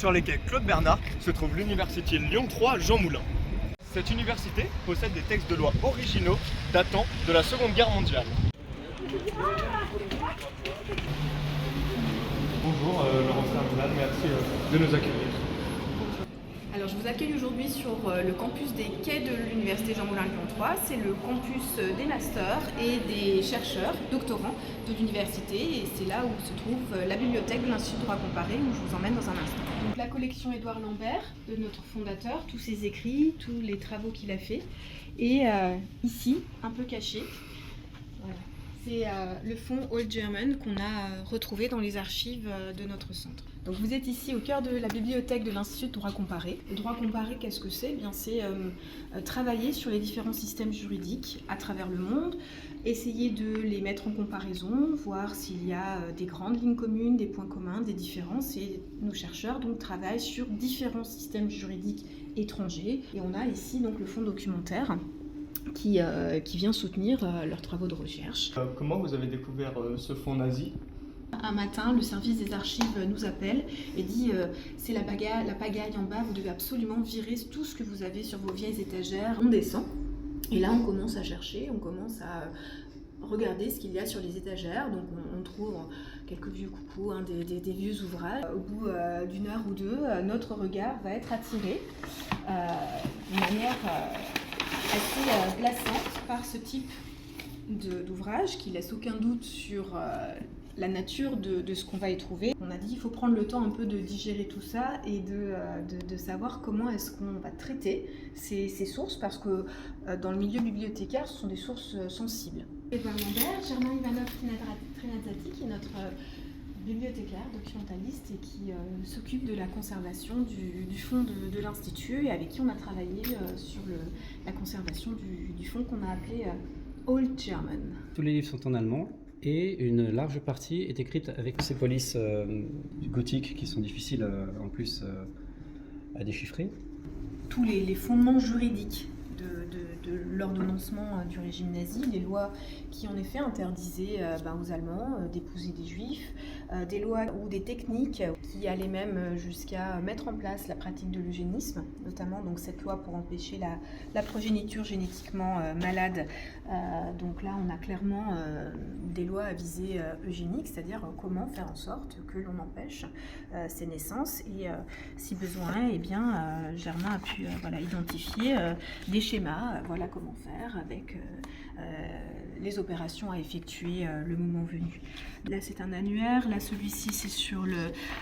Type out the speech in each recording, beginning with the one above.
sur les quais Claude Bernard, se trouve l'université Lyon 3 Jean Moulin. Cette université possède des textes de loi originaux datant de la Seconde Guerre mondiale. Bonjour Laurence Cardinal, merci de nous accueillir. Alors je vous accueille aujourd'hui sur le campus des quais de l'université Jean Moulin Lyon 3. C'est le campus des masters et des chercheurs, doctorants de l'université, et c'est là où se trouve la bibliothèque de l'Institut de droit comparé, où je vous emmène dans un instant. Donc la collection Édouard Lambert, de notre fondateur, tous ses écrits, tous les travaux qu'il a fait, et ici, un peu caché, voilà. C'est le fonds Old German qu'on a retrouvé dans les archives de notre centre. Donc vous êtes ici au cœur de la bibliothèque de l'Institut de droit comparé. Le droit comparé, qu'est-ce que c'est ? Bien, c'est travailler sur les différents systèmes juridiques à travers le monde, essayer de les mettre en comparaison, voir s'il y a des grandes lignes communes, des points communs, des différences. Et nos chercheurs donc travaillent sur différents systèmes juridiques étrangers. Et on a ici donc le fonds documentaire qui vient soutenir leurs travaux de recherche. Comment vous avez découvert ce fonds nazi ? Un matin, le service des archives nous appelle et dit c'est la pagaille en bas, vous devez absolument virer tout ce que vous avez sur vos vieilles étagères. On descend et là on commence à chercher, on commence à regarder ce qu'il y a sur les étagères. Donc on trouve quelques vieux coucous, des vieux ouvrages. Au bout d'une heure ou deux, notre regard va être attiré d'une manière assez glaçante par ce type d'ouvrage qui laisse aucun doute sur la nature de ce qu'on va y trouver. On a dit qu'il faut prendre le temps un peu de digérer tout ça et de savoir comment est-ce qu'on va traiter ces sources, parce que dans le milieu bibliothécaire, ce sont des sources sensibles. Édouard Lambert, Germain Ivanov Trinazati, qui est notre bibliothécaire, documentaliste, et qui s'occupe de la conservation du fonds de l'Institut, et avec qui on a travaillé sur la conservation du fonds qu'on a appelé Old German. Tous les livres sont en allemand et une large partie est écrite avec ces polices gothiques qui sont difficiles en plus à déchiffrer. Tous les fondements juridiques de l'ordonnancement du régime nazi, les lois qui en effet interdisaient aux Allemands d'épouser des Juifs, des lois ou des techniques qui allaient même jusqu'à mettre en place la pratique de l'eugénisme, notamment donc cette loi pour empêcher la progéniture génétiquement malade. Donc là on a clairement des lois à visée eugénique, c'est-à-dire comment faire en sorte que l'on empêche ces naissances, et si besoin, Germain a pu identifier des schémas, voilà comment faire avec les opérations à effectuer le moment venu. Là c'est un annuaire, là celui-ci c'est sur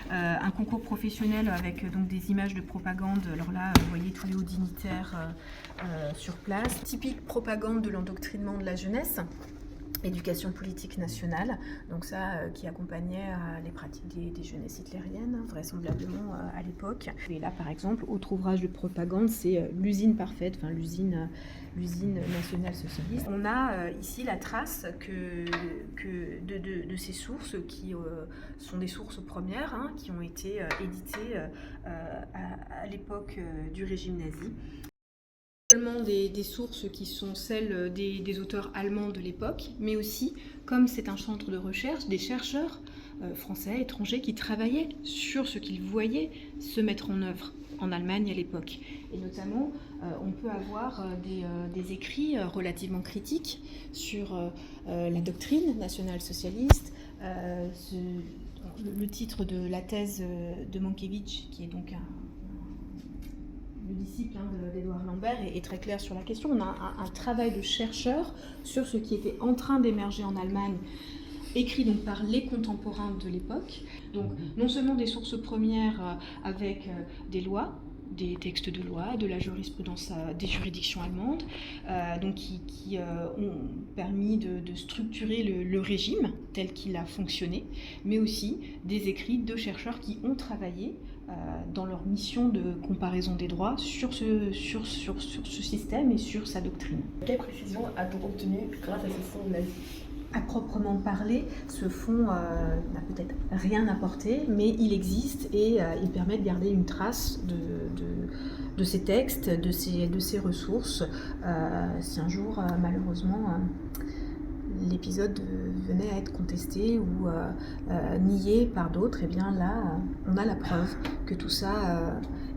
un concours professionnel avec donc des images de propagande. Alors là vous voyez tous les hauts dignitaires sur place. Typique propagande de l'endoctrinement de la jeunesse. Éducation politique nationale, donc ça qui accompagnait les pratiques des jeunesses hitlériennes, vraisemblablement à l'époque. Et là par exemple, autre ouvrage de propagande, c'est l'usine parfaite, enfin l'usine nationale socialiste. On a ici la trace de ces sources qui sont des sources premières, qui ont été éditées à l'époque du régime nazi. Seulement des sources qui sont celles des auteurs allemands de l'époque, mais aussi, comme c'est un centre de recherche, des chercheurs français, étrangers, qui travaillaient sur ce qu'ils voyaient se mettre en œuvre en Allemagne à l'époque. Et notamment, on peut avoir des écrits relativement critiques sur la doctrine nationale-socialiste, le titre de la thèse de Mankiewicz, qui est donc le disciple d'Édouard Lambert, est très clair sur la question. On a un travail de chercheur sur ce qui était en train d'émerger en Allemagne, écrit donc par les contemporains de l'époque. Donc non seulement des sources premières avec des lois, des textes de loi, de la jurisprudence des juridictions allemandes, donc qui ont permis de structurer le régime tel qu'il a fonctionné, mais aussi des écrits de chercheurs qui ont travaillé dans leur mission de comparaison des droits sur ce système et sur sa doctrine. Quelle précision a-t-on obtenu grâce à ce fonds nazi ? À proprement parler, ce fonds n'a peut-être rien apporté, mais il existe et il permet de garder une trace de ces textes, de ces ressources. Si un jour, malheureusement, l'épisode venait à être contesté ou nié par d'autres, et bien là, on a la preuve que tout ça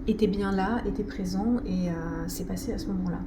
était bien là, était présent et s'est passé à ce moment-là.